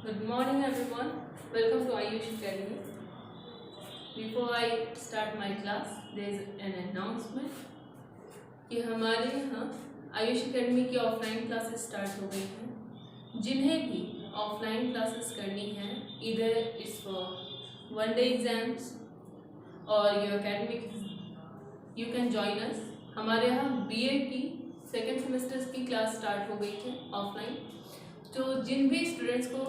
Good morning, everyone. Welcome to Ayush Academy. Before I start my class, there is an announcement कि हमारे यहाँ Ayush academy की offline classes start हो गई हैं। जिन्हें भी ऑफलाइन क्लासेस करनी है, इधर it's for one day exams और your academic, you can join us. हमारे यहाँ बीए की सेकेंड सेमेस्टर्स की क्लास स्टार्ट हो गई है ऑफलाइन। तो जिन भी स्टूडेंट्स को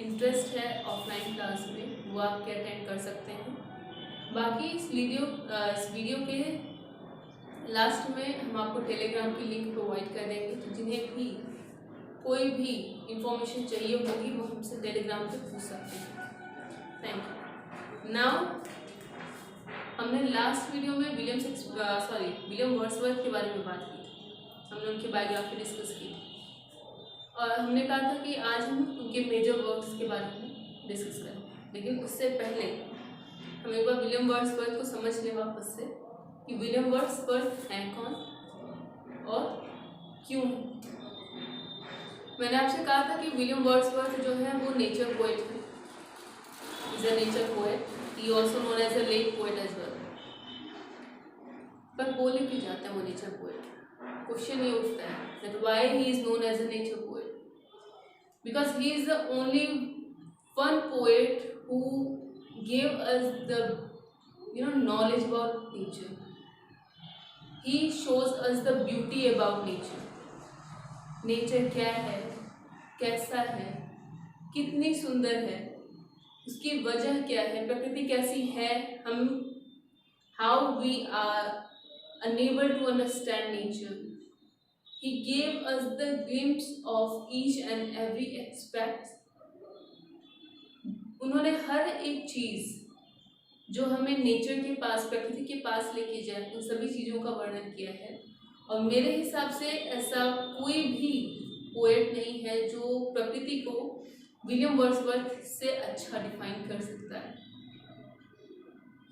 इंटरेस्ट है ऑफलाइन क्लास में, वो आपके अटेंड कर सकते हैं। बाकी इस वीडियो के लास्ट में हम आपको टेलीग्राम की लिंक प्रोवाइड कर देंगे, तो जिन्हें भी कोई भी इंफॉर्मेशन चाहिए होगी वो हमसे टेलीग्राम पे पूछ सकते हैं। Thank you. नाउ हमने लास्ट वीडियो में विलियम वर्ड्सवर्थ के बारे में बात की थी। हमने उनकी बायोग्राफी डिस्कस की थी और हमने कहा था कि आज हम उनके मेजर वर्क्स के बारे में डिस्कस करें। लेकिन उससे पहले हम एक बार विलियम वर्ड्सवर्थ को समझ लें वापस से कि विलियम वर्ड्सवर्थ हैं कौन और क्यों हैं। मैंने आपसे कहा था कि विलियम वर्ड्सवर्थ जो है वो नेचर पोएट है, is a nature poet. He also known as a lake poet as well. पर बोले क्यों जाता है वो नेचर पोएट? क्वेश्चन ये उठता है that why he is known as a nature poet, because he is the only one poet who gave us the knowledge about nature. He shows us the beauty about nature. Nature क्या है, कैसा है, कितनी सुंदर है, उसकी वजह क्या है, प्रकृति कैसी है, हम how we are unable to understand nature. He gave us the glimpse of each and every aspect. उन्होंने हर एक चीज़ जो हमें नेचर के पास, प्रकृति के पास लेके जाए, उन सभी चीज़ों का वर्णन किया है। और मेरे हिसाब से ऐसा कोई भी पोएट नहीं है जो प्रकृति को विलियम वर्ड्सवर्थ से अच्छा डिफाइन कर सकता है।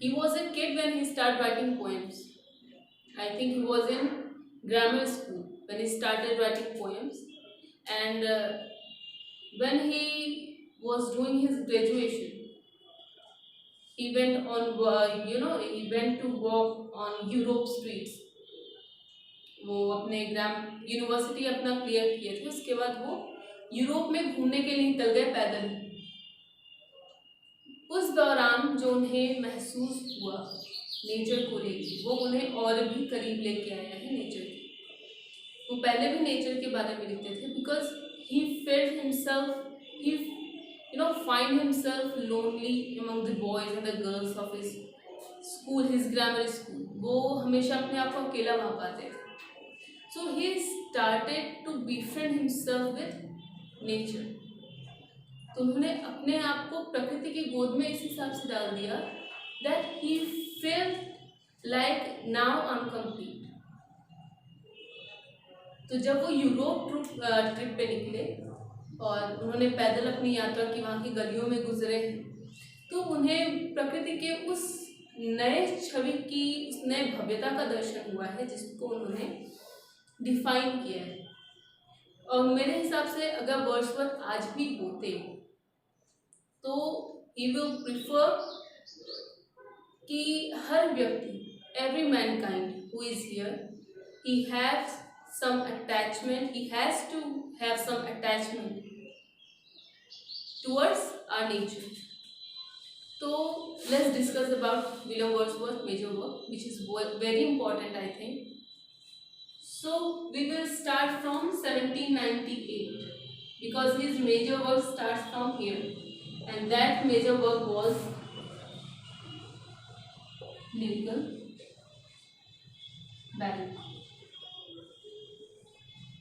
He was a kid when he started writing poems. I think he was in grammar school when he started writing poems, and when he was doing his graduation, he went he went to walk on Europe streets. वो अपने university अपना clear किए थे, उसके बाद वो Europe में घूमने के लिए निकल गए पैदल। उस दौरान जो उन्हें महसूस हुआ नेचर को लेकर, वो उन्हें और भी करीब लेके आया है नेचर के। वो पहले भी नेचर के बारे में लिखते थे because he felt himself, he find himself lonely among the boys and the girls of his school, his grammar school. वो हमेशा अपने आप को अकेला वहाँ पाते थे। So he started to befriend himself with nature. तो उन्होंने अपने आप को प्रकृति की गोद में इस हिसाब से डाल दिया that he felt like now I am complete. तो जब वो यूरोप ट्रिप पे निकले और उन्होंने पैदल अपनी यात्रा की, वहाँ की गलियों में गुजरे, तो उन्हें प्रकृति के उस नए छवि की, उस नए भव्यता का दर्शन हुआ है जिसको उन्होंने डिफाइन किया है। और मेरे हिसाब से अगर वर्ड्सवर्थ आज भी होते तो ही विल प्रिफर कि हर व्यक्ति, every Mankind who is here, he haves some attachment, he has to have some attachment towards our nature. So let's discuss about William Wordsworth major work, which is very important, I think. So we will start from 1798 because his major work starts from here, and that major work was Lyrical Ballad.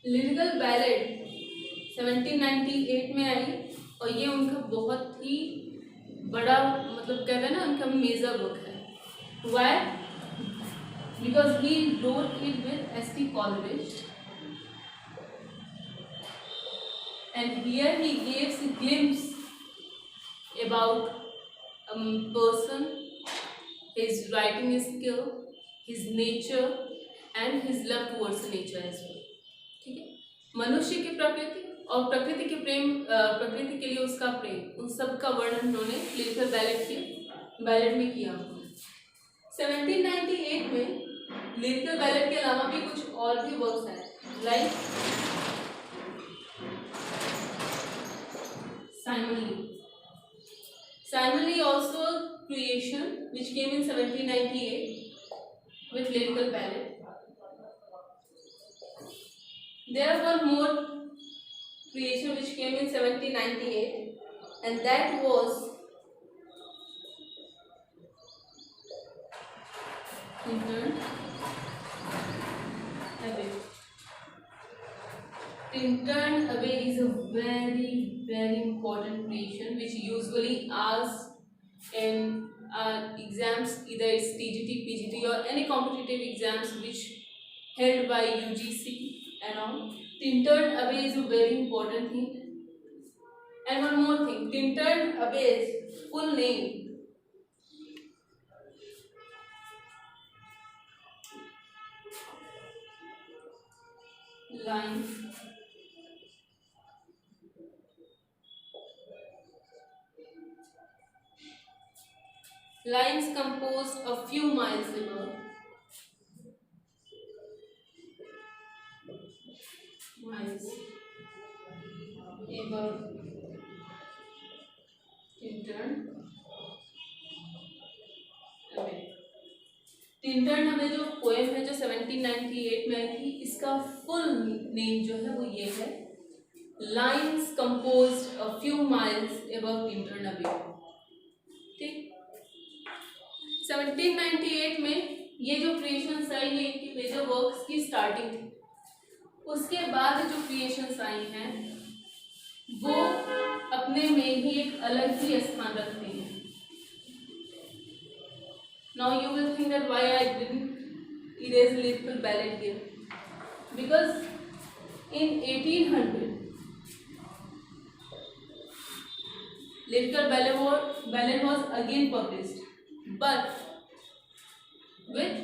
Lyrical ballad 1798 में आई और ये उनका बहुत ही बड़ा, मतलब कहते हैं ना, उनका मेजर वर्क है। Why? Because he wrote it with S.T. Coleridge, and here he gives a glimpse about a person, his writing skill, his nature and his love towards nature as well। ठीक है, मनुष्य की प्रकृति और प्रकृति के प्रकृति के लिए उसका प्रेम, उन सब का वर्णन उन्होंने लिरिकल बैलेड में किया। 1798 में लिरिकल बैलेड के अलावा भी कुछ और भी वर्क्स आए, like Simon Lee also a creation which came in 1798 with lyrical ballad. There was one more creation which came in 1798, and that was Tintern Abbey. Tintern Abbey is a very important creation which usually asks in exams, either it's TGT, PGT or any competitive exams which held by UGC and all. Tintern Abbey is a very important thing. And one more thing, Tintern Abbey's full name lines composed a few miles above. Tintern अबे जो poem है जो 1798 में आई थी, इसका full name जो है वो ये है, lines composed a few miles above Tintern अबे। ठीक, 1798 में ये जो क्रिएशंस आई, ये इनकी मेजर वर्क्स की स्टार्टिंग थी। उसके बाद जो क्रिएशंस आई हैं वो अपने में ही एक अलग ही स्थान रखती हैं। Now you will think that why I didn't erase lyrical ballad here, because in 1800 lyrical ballad was again published, but with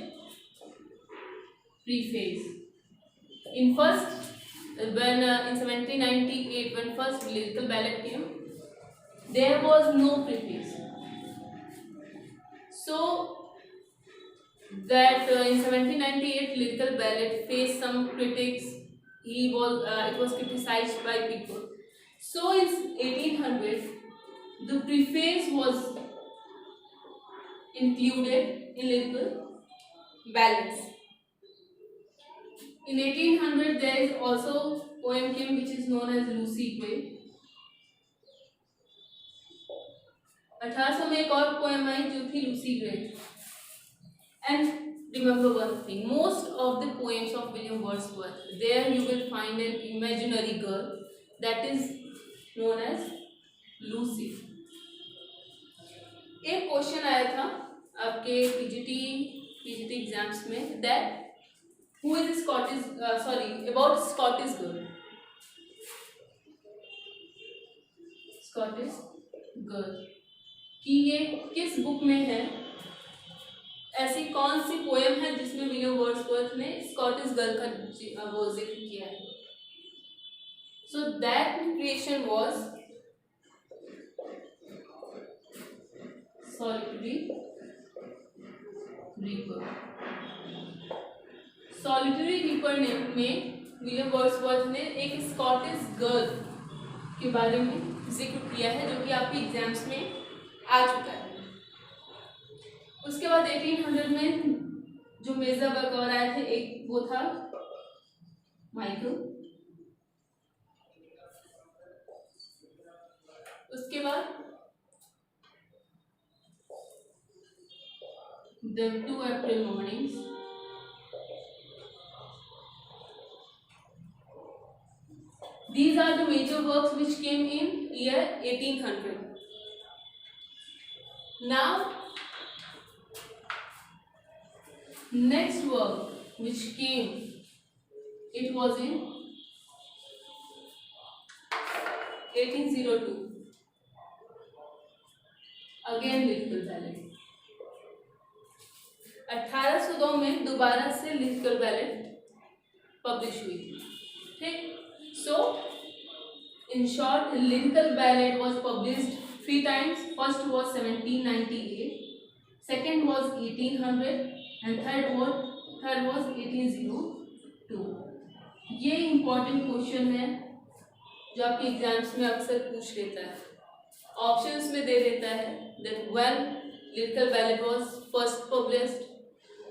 preface. In 1798 when first lyrical ballad came, there was no preface. So that in 1798 lyrical ballad faced some critics. It was criticized by people. So in 1800 the preface was included in lyrical ballads. In 1800 there is also poem came which is known as Lucy Gray. 1800 में एक और poem I जो थी Lucy grey. And remember one thing, most of the poems of William Wordsworth, there you will find an imaginary girl that is known as Lucy. एक question आया था आपके PGT exams में, that who is about Scottish girl. Scottish girl कि ये किस book में है, ऐसी कौन सी पोएम है जिसमें विलियम वर्ड्सवर्थ ने स्कॉटिश गर्ल का वो जिक्र किया है। So that creation was solitary reaper. Solitary reaper में विलियम वर्ड्सवर्थ ने एक स्कॉटिश गर्ल के बारे में जिक्र किया है जो कि आपके एग्जाम्स में आ चुका है। उसके बाद 1800 में जो मेजर वर्क और आए थे, एक वो था माइकल। उसके बाद The 2 April Mornings, these are the major works which came in year 1800. Now next work which came, it was in 1802, again lyrical ballad। 1802 में दोबारा से लिरिकल बैलेड पब्लिश हुई थी। ठीक, सो In short, lyrical ballad was published 3 times. First was 1798, second was 1800 and third was 1802. ये important question है जो आपके एग्जाम्स में अक्सर पूछ लेता है, ऑप्शंस में दे देता है that when lyrical ballad was first published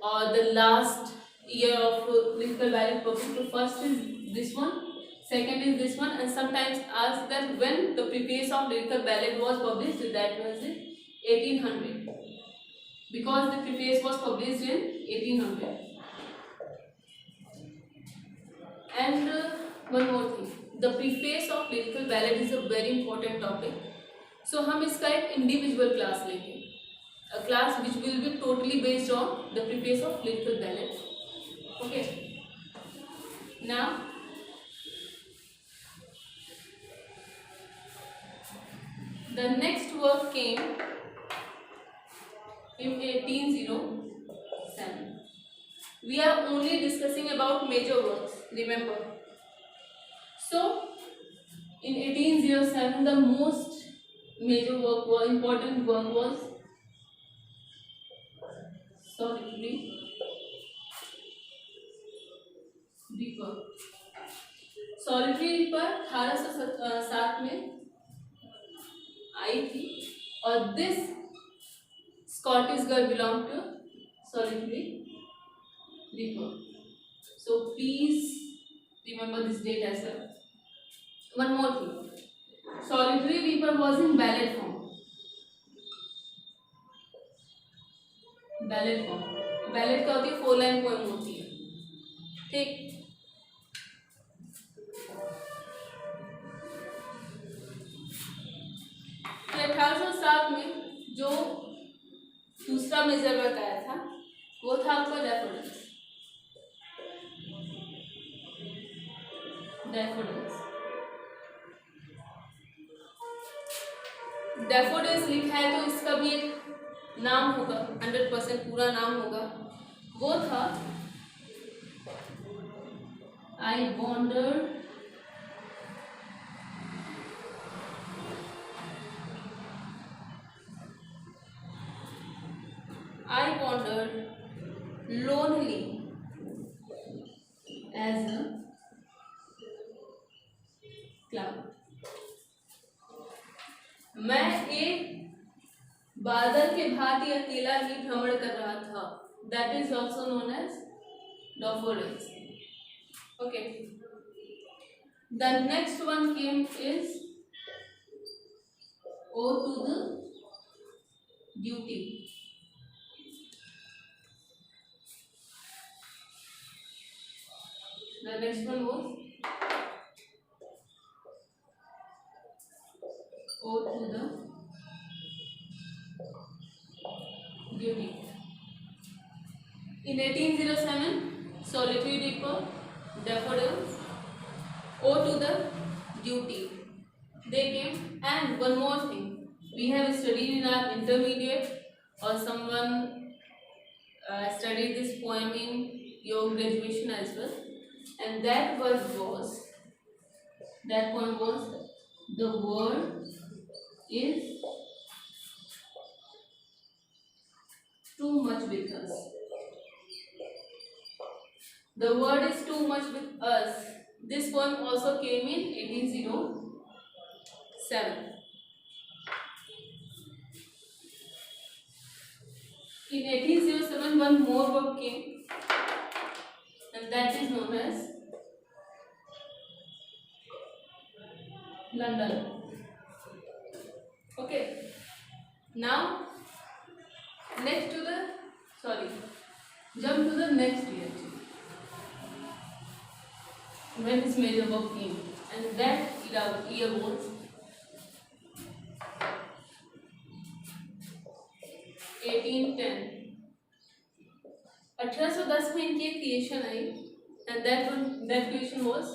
or the last year of lyrical ballad published. So first is this one, second is this one, and sometimes ask that when the preface of lyrical ballad was published, that was in 1800, because the preface was published in 1800. And one more thing, the preface of lyrical ballad is a very important topic. So हम इसका एक individual class लेंगे, a class which will be totally based on the preface of lyrical ballad. Okay. Now the next work came in 1807. We are only discussing about major works, remember. So in 1807 the most major work or important work was Solitary Reaper. Solitary Reaper 1807 में आई थी और this Scottish girl belong to Solitary Reaper. So please remember this date as well. One more thing, Solitary Reaper was in ballad form. Ballad form, ballad क्या होती है? 4 line poem होती है, ठीक. तो 1807 में जो दूसरा मेजर वर्क आया था वो था आपका डैफोडिल्स. डैफोडिल्स लिखा है तो इसका भी एक नाम होगा, 100% पूरा नाम होगा. वो था I wandered lonely as a cloud. मैं एक बादल के भांति अकेला ही भ्रमण कर रहा था. That is also known as daffodils. Okay. The next one came is Ode to the Duty. The next one was Ode to the Duty. In 1807, Solitary Reaper, Daffodils, Ode to the Duty. They came. And one more thing, we have studied in our intermediate, or someone studied this poem in your graduation as well. And that poem was, the world is too much with us. The word is too much with us. This poem also came in 1807. In 1807, one more work came, and that is known as London. Okay. Now, jump to the next year. When this major work came, and that year was 1810. 1810 में इनकी एक creation I, and that creation was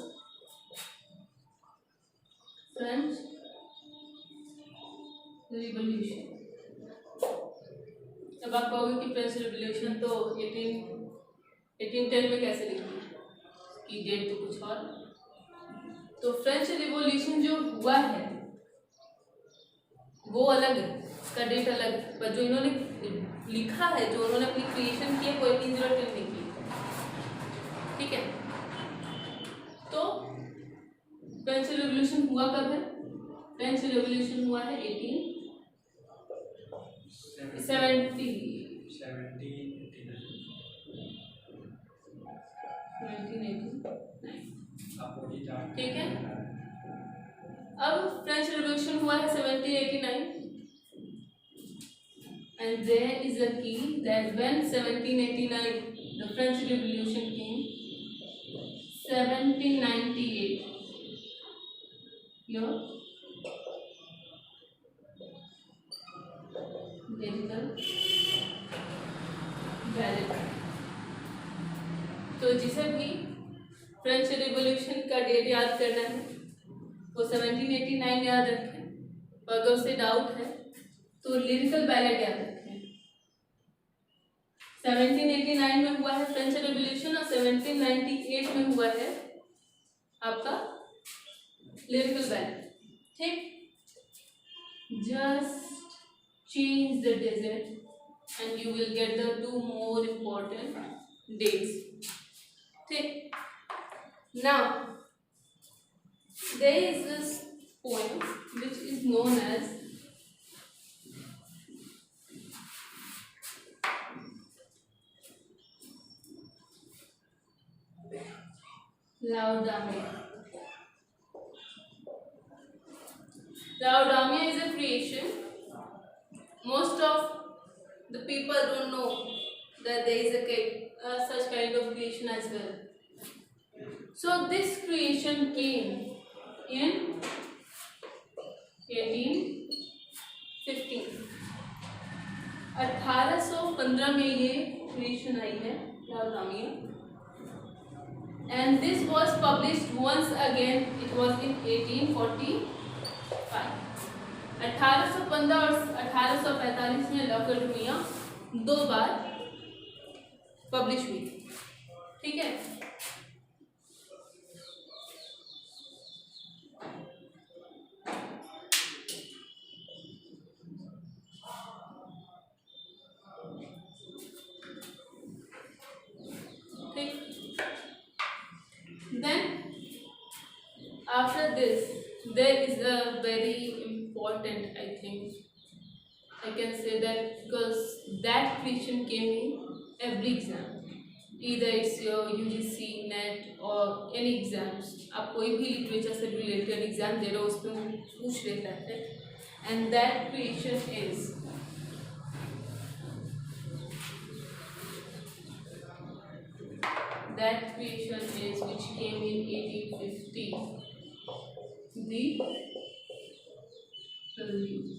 French Revolution. अब आप कहोगे कि French revolution तो 1810 में कैसे लिखी, कि डेट तो कुछ और. तो फ्रेंच रिवॉल्यूशन क्रिएशन जो हुआ है वो अलग है, उसका डेट अलग है, पर जो इन्होंने लिखा है, जो उन्होंने अपनी क्रिएशन की है वो 1802 में की। ठीक है, तो फ्रेंच रेवोल्यूशन हुआ कब है? फ्रेंच रेवोल्यूशन हुआ है 1789। ठीक है, अब फ्रेंच रेवोल्यूशन हुआ है 1789 and there is a key that when 1789 the French Revolution came, 1798 your lyrical ballad। तो जिसे भी फ्रेंच रिवॉल्यूशन का डेट याद करना है वो 1789 याद रखें, और अगर उसे डाउट है तो लिरिकल बैलेट याद रखें। 1789 में हुआ है फ्रेंच रिवॉल्यूशन और 1798 में हुआ है आपका लिरिकल बैलेट। ठीक, just change the date and you will get the two more important dates. ठीक, now there is this poem which is known as Laodamia. Laodamia is a creation. Most of the people don't know that there is such kind of creation as well. So this creation came in 1815। 1815 में ये creation I है लाओडामिया, and this was published once again, it was in 1845। 1815 और 1845 में लाओडामिया दो बार publish हुई। ठीक है, then after this there is a very important, I think I can say that, because that creation came in every exam, either it's your UGC NET or any exams। आप कोई भी literature से related exam दे रहे हो उसमें पूछ लेता है, and that creation is which came in 1850, the prelude।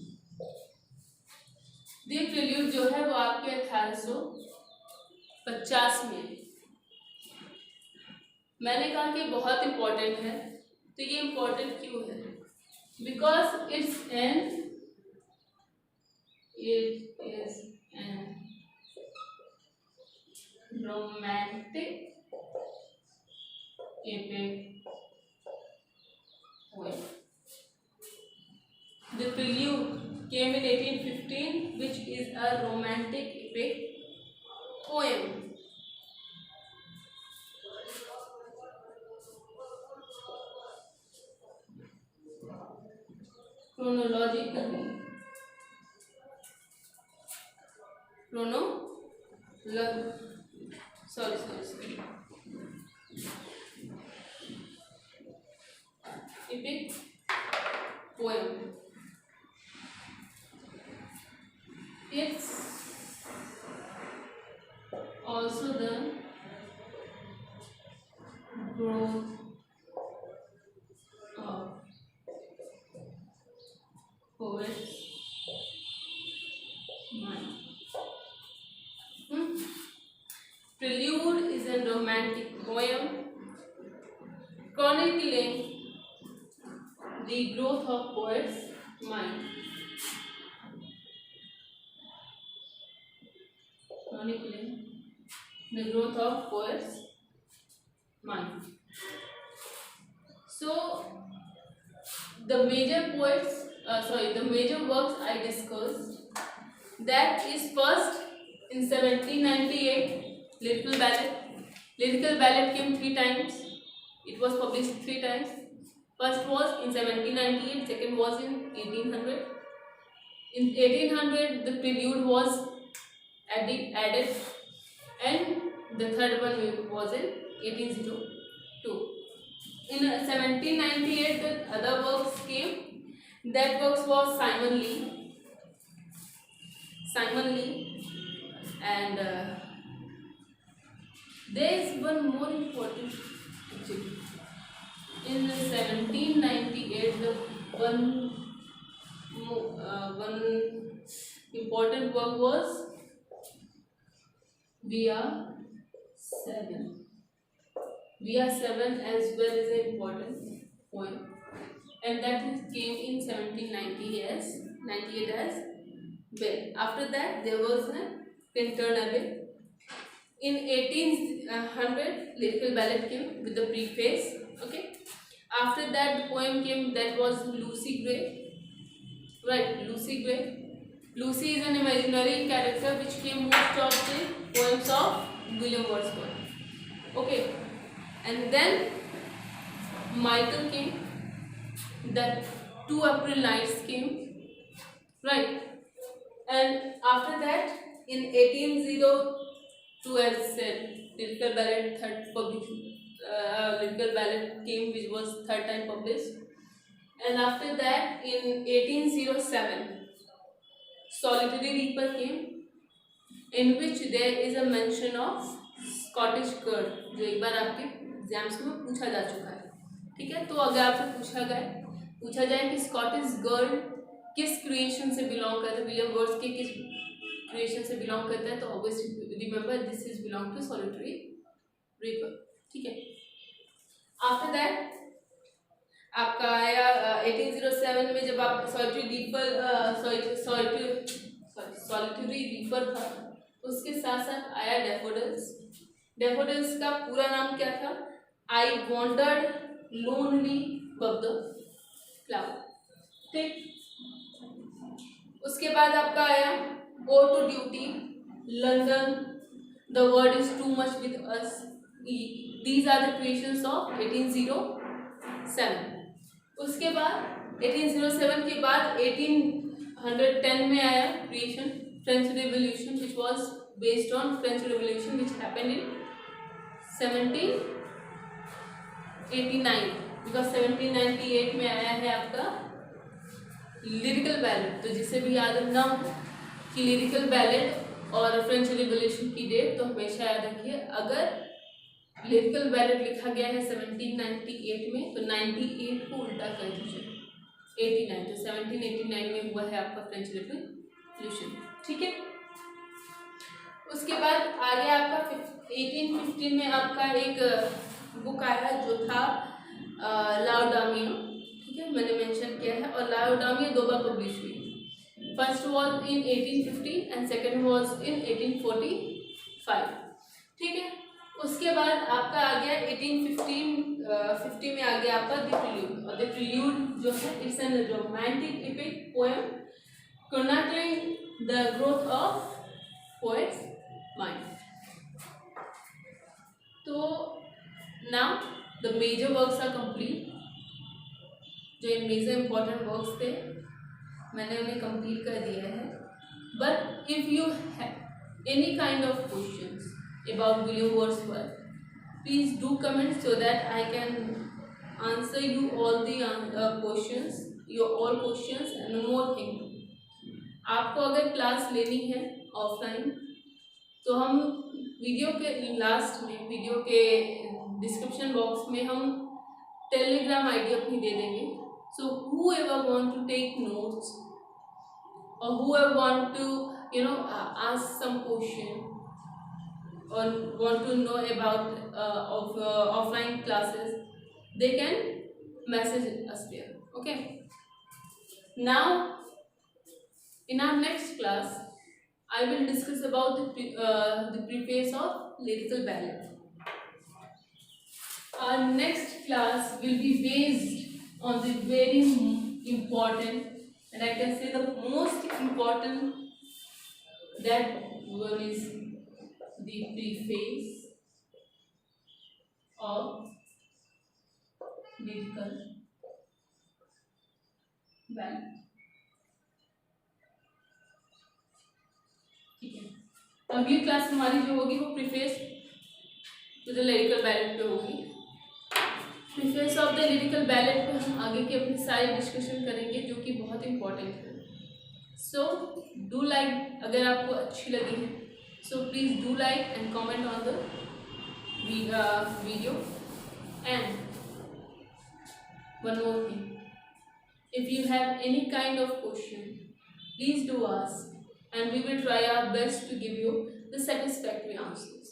The prelude जो है वो आपके 1850 में। मैंने कहा कि बहुत इम्पोर्टेंट है, तो ये इम्पोर्टेंट क्यों है? Because it is an romantic epic poem। The prelude came in 1815, which is a romantic epic poem। Chronologically, epic poem, it's also the growth of poets mind। Prelude is a romantic poem chronicling the growth of poets mind। Chronicling the growth of poets mind। So the major the major works I discussed, that is first in 1798, Lyrical Ballad. Lyrical Ballad came 3 times. It was published 3 times. First was in 1798, second was in 1800. In 1800, the prelude was added, and the third one was in 1802. In 1798, the other works came. That works was Simon Lee, and there is one more important actually. In 1798, the one important work was VR7. VR7 as well is an important poem, and that came in 1798 as well. After that, there was a Tintern Abbey. In 1800, Lyrical Ballad came with the preface. Okay. After that, the poem came, that was Lucy Gray. Right, Lucy Gray. Lucy is an imaginary character which came most of the poems of William Wordsworth. Okay, and then Michael came. That 2 April Nights came. Right, and after that, in 1802, as said, Lyrical Ballad Lyrical Ballad came, which was 3rd time published. And after that, in 1807, Solitary Reaper came, in which there is a mention of Scottish girl, जो एक बार आपके exams में पूछा जा चुका है. ठीक है, तो अगर आपसे पूछा जाए कि स्कॉटिश गर्ल किस क्रिएशन से बिलोंग करता है, विलियम वर्ड्स के किस क्रिएशन से बिलोंग करता है, तो obviously remember this is belong to solitary reaper. ठीक है. आफ्टर दैट आपका आया 1807 में, जब आप सॉलिटरी रीपर था, उसके साथ साथ आया डैफोडिल्स. डैफोडिल्स का पूरा नाम क्या था? I wandered lonely above the cloud. ठीक. उसके बाद आपका आया go to duty, London, the world is too much with us. These are the creations of 1807. उसके बाद 1807 के बाद 1810 में आया creation French revolution, which was based on French revolution which happened in 1789, because 1798 में आया है आपका लिरिकल बैलेड. तो जिसे भी याद रखना हो कि लिरिकल बैलेड और फ्रेंच रिवोल्यूशन की डेट, तो हमेशा याद रखिए, अगर लिरिकल बैलेड लिखा गया है 1798 में, तो 98 को उल्टा कर दीजिए 89. तो 1789 में हुआ है आपका फ्रेंच रिवोल्यूशन. ठीक है. उसके बाद आगे आपका 1815 में आपका एक बुक आया जो था लाउडामियो. ठीक है, मैंने मेंशन किया है. और लाउडामियो 2 बार पब्लिश हुई. First was in 1815 and second was in 1845. ठीक है. उसके बाद आपका आ गया 1850 में आ गया आपका द प्रिल्यूड. और द प्रिल्यूड जो है, it's an romantic epic poem chronicling the growth of poet's mind. तो now the major works are complete. जो मेजर इंपॉर्टेंट वर्क्स थे मैंने उन्हें कंप्लीट कर दिया है. But if you have any kind of questions about William Wordsworth, please do comment so that I can answer you all the questions, your all questions. And one more thing, आपको अगर class लेनी है offline, तो हम video के last में, video के description box में हम टेलीग्राम आईडी अपनी दे देंगे. सो whoever want to take notes or whoever want to ask some question or want to know about offline classes, they can message us there. Okay. Now in our next class I will discuss about the preface of Lyrical Ballad. Our next class will be based on the very important, and I can say the most important, that one is the preface of lyrical ballad. ठीक है, अब ये class हमारी जो होगी वो preface to the lyrical ballad पे होगी। Preface of the lyrical ballad पे हम आगे की अपनी सारी डिस्कशन करेंगे जो कि बहुत इंपॉर्टेंट है। सो डू लाइक, अगर आपको अच्छी लगी है so please do like and comment on the video. And one more thing, if you have any kind of question, please do ask and we will try our best to give you the satisfactory answers.